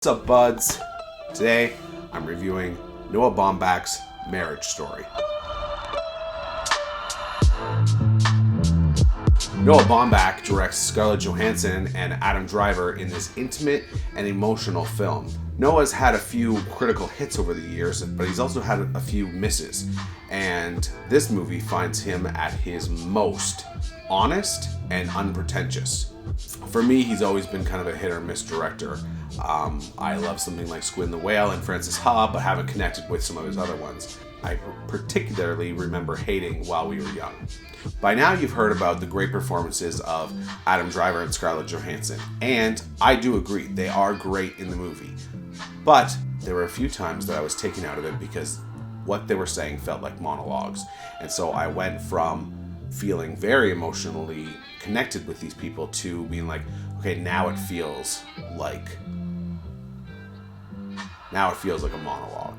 What's up, buds? Today, I'm reviewing Noah Baumbach's Marriage Story. Noah Baumbach directs Scarlett Johansson and Adam Driver in this intimate and emotional film. Noah's had a few critical hits over the years, but he's also had a few misses. And this movie finds him at his most honest and unpretentious. For me, he's always been kind of a hit or miss director. I love something like Squid and the Whale and Francis Ha, but haven't connected with some of his other ones. I particularly remember hating While We Were Young. By now you've heard about the great performances of Adam Driver and Scarlett Johansson, and I do agree, they are great in the movie. But there were a few times that I was taken out of it because what they were saying felt like monologues. And so I went from feeling very emotionally connected with these people to being like, okay, now it feels like a monologue.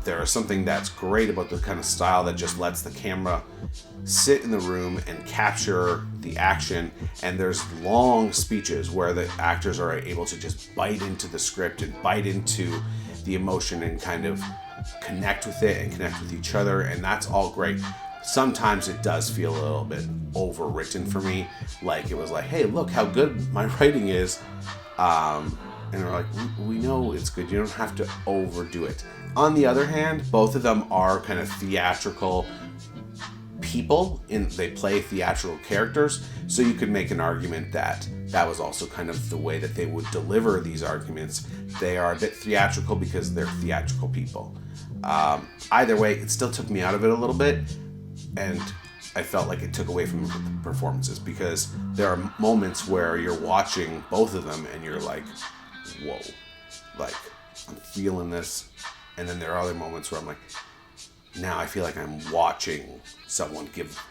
There is something that's great about the kind of style that just lets the camera sit in the room and capture the action, and there's long speeches where the actors are able to just bite into the script and bite into the emotion and kind of connect with it and connect with each other, and that's all great. Sometimes it does feel a little bit overwritten for me, like it was like, hey, look how good my writing is, and they're like, we know it's good, you don't have to overdo it. On the other hand, both of them are kind of theatrical people, they play theatrical characters, so you could make an argument that that was also kind of the way that they would deliver these arguments. They are a bit theatrical because they're theatrical people. Either way, it still took me out of it a little bit, and I felt like it took away from the performances, because there are moments where you're watching both of them and you're like, whoa, like I'm feeling this. And then there are other moments where I'm like, now I feel like I'm watching someone give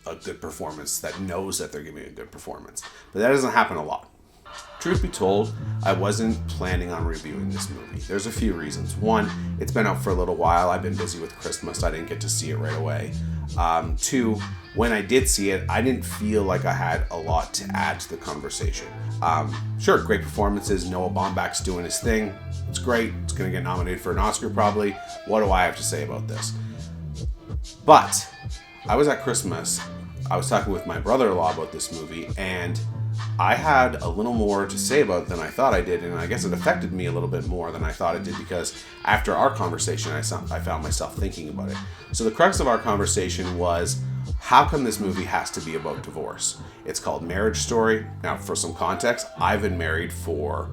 a good performance that knows that they're giving a good performance. But that doesn't happen a lot. Truth be told, I wasn't planning on reviewing this movie. There's a few reasons. One, it's been out for a little while. I've been busy with Christmas. I didn't get to see it right away. Two, when I did see it, I didn't feel like I had a lot to add to the conversation. Sure, great performances. Noah Baumbach's doing his thing. It's great. It's going to get nominated for an Oscar probably. What do I have to say about this? But I was at Christmas. I was talking with my brother-in-law about this movie, and I had a little more to say about it than I thought I did, and I guess it affected me a little bit more than I thought it did, because after our conversation, I found myself thinking about it. So the crux of our conversation was, how come this movie has to be about divorce? It's called Marriage Story. Now, for some context, I've been married for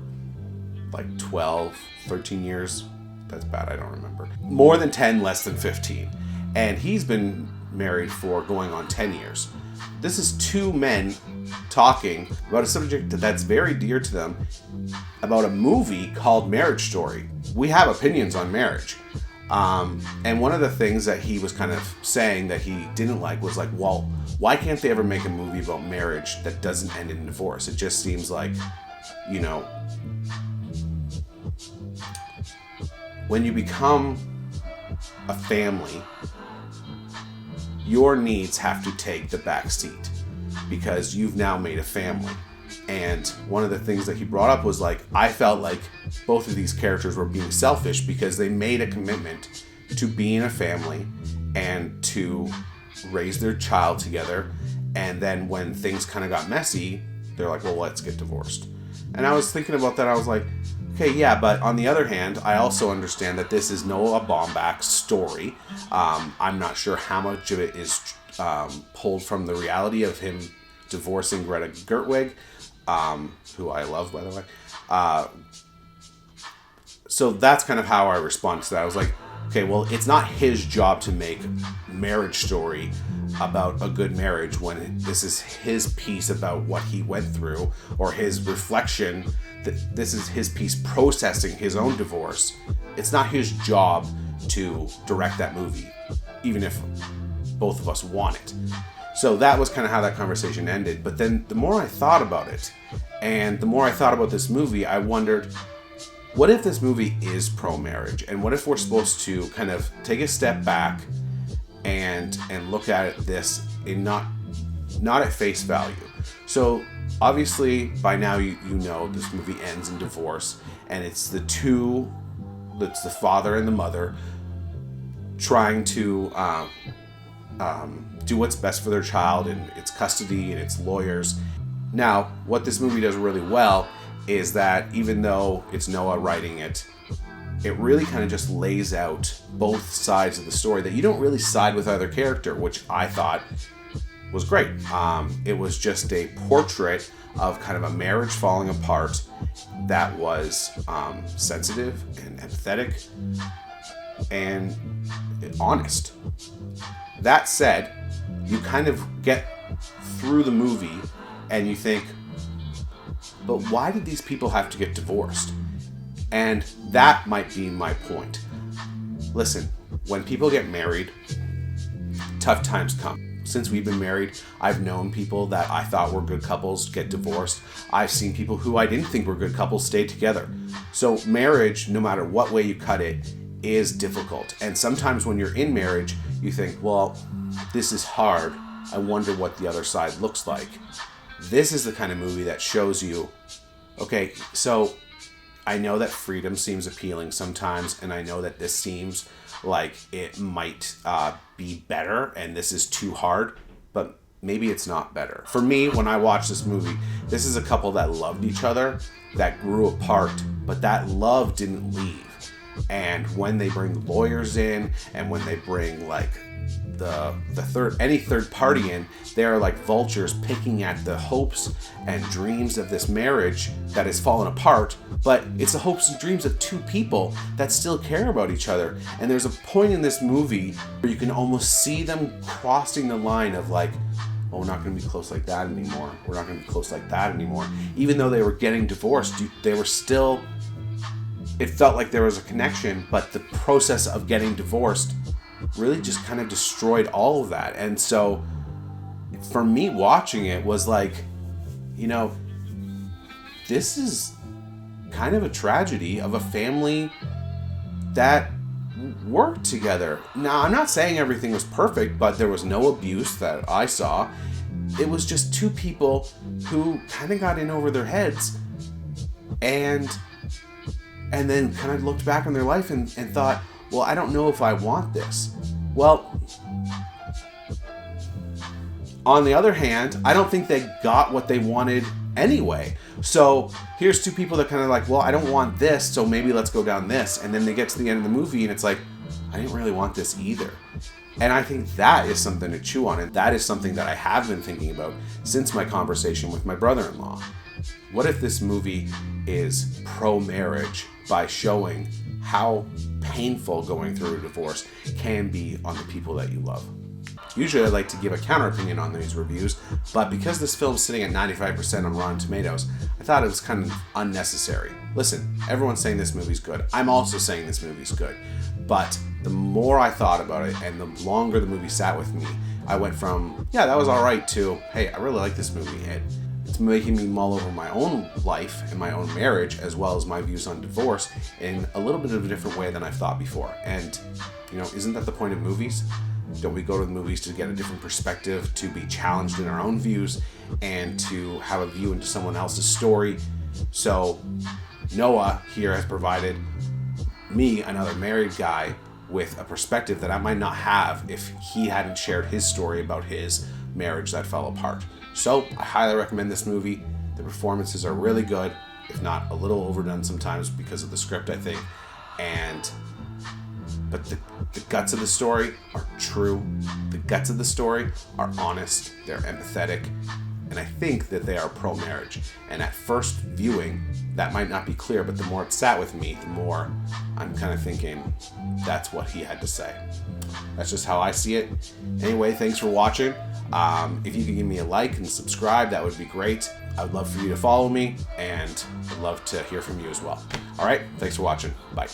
like 12, 13 years. That's bad, I don't remember. More than 10, less than 15. And he's been married for going on 10 years. This is two men talking about a subject that's very dear to them, about a movie called Marriage Story. We have opinions on marriage. And one of the things that he was kind of saying that he didn't like was like, well, why can't they ever make a movie about marriage that doesn't end in divorce? It just seems like, you know, when you become a family, your needs have to take the back seat because you've now made a family. And one of the things that he brought up was like, I felt like both of these characters were being selfish because they made a commitment to being a family and to raise their child together. And then when things kind of got messy, they're like, well, let's get divorced. And I was thinking about that. I was like, okay, yeah, but on the other hand, I also understand that this is Noah Baumbach's story. I'm not sure how much of it is pulled from the reality of him divorcing Greta Gerwig, who I love, by the way. So that's kind of how I respond to that. I was like, okay, well, it's not his job to make Marriage Story about a good marriage when this is his piece about what he went through, or his reflection, that this is his piece processing his own divorce. It's not his job to direct that movie, even if both of us want it. So that was kind of how that conversation ended. But then the more I thought about it, and the more I thought about this movie, I wondered, what if this movie is pro-marriage? And what if we're supposed to kind of take a step back and look at this in not at face value? So obviously by now you know this movie ends in divorce, and it's the father and the mother trying to do what's best for their child, and its custody and its lawyers. Now, what this movie does really well is that even though it's Noah writing it, it really kind of just lays out both sides of the story, that you don't really side with either character, which I thought was great. It was just a portrait of kind of a marriage falling apart that was sensitive and empathetic and honest. That said, you kind of get through the movie and you think, but why did these people have to get divorced? And that might be my point. Listen, when people get married, tough times come. Since we've been married, I've known people that I thought were good couples get divorced. I've seen people who I didn't think were good couples stay together. So marriage, no matter what way you cut it, is difficult. And sometimes when you're in marriage, you think, well, this is hard. I wonder what the other side looks like. This is the kind of movie that shows you, okay, so I know that freedom seems appealing sometimes, and I know that this seems like it might be better, and this is too hard, but maybe it's not better. For me, when I watch this movie, this is a couple that loved each other, that grew apart, but that love didn't leave. And when they bring lawyers in, and when they bring like any third party in, they are like vultures picking at the hopes and dreams of this marriage that has fallen apart, but it's the hopes and dreams of two people that still care about each other. And there's a point in this movie where you can almost see them crossing the line of like, oh, we're not going to be close like that anymore. We're not going to be close like that anymore. Even though they were getting divorced, they were still, it felt like there was a connection, but the process of getting divorced really just kind of destroyed all of that. And so for me, watching it was like, you know, this is kind of a tragedy of a family that worked together. Now, I'm not saying everything was perfect, but there was no abuse that I saw. It was just two people who kind of got in over their heads and then kind of looked back on their life and thought, well, I don't know if I want this. Well, on the other hand, I don't think they got what they wanted anyway. So here's two people that kind of like, well, I don't want this, so maybe let's go down this. And then they get to the end of the movie and it's like, I didn't really want this either. And I think that is something to chew on. And that is something that I have been thinking about since my conversation with my brother-in-law. What if this movie is pro-marriage by showing how painful going through a divorce can be on the people that you love? Usually I like to give a counter opinion on these reviews, but because this film's sitting at 95% on Rotten Tomatoes, I thought it was kind of unnecessary. Listen, everyone's saying this movie's good. I'm also saying this movie's good. But the more I thought about it and the longer the movie sat with me, I went from, yeah, that was all right, to, hey, I really like this movie. It's making me mull over my own life and my own marriage, as well as my views on divorce in a little bit of a different way than I've thought before. And, you know, isn't that the point of movies? Don't we go to the movies to get a different perspective, to be challenged in our own views, and to have a view into someone else's story? So Noah here has provided me, another married guy, with a perspective that I might not have if he hadn't shared his story about his marriage that fell apart. So I highly recommend this movie. The performances are really good, if not a little overdone sometimes because of the script, I think. But the guts of the story are true. The guts of the story are honest. They're empathetic. And I think that they are pro-marriage. And at first viewing, that might not be clear, but the more it sat with me, the more I'm kind of thinking that's what he had to say. That's just how I see it. Anyway, thanks for watching. If you could give me a like and subscribe, that would be great. I would love for you to follow me, and I'd love to hear from you as well. All right, thanks for watching. Bye.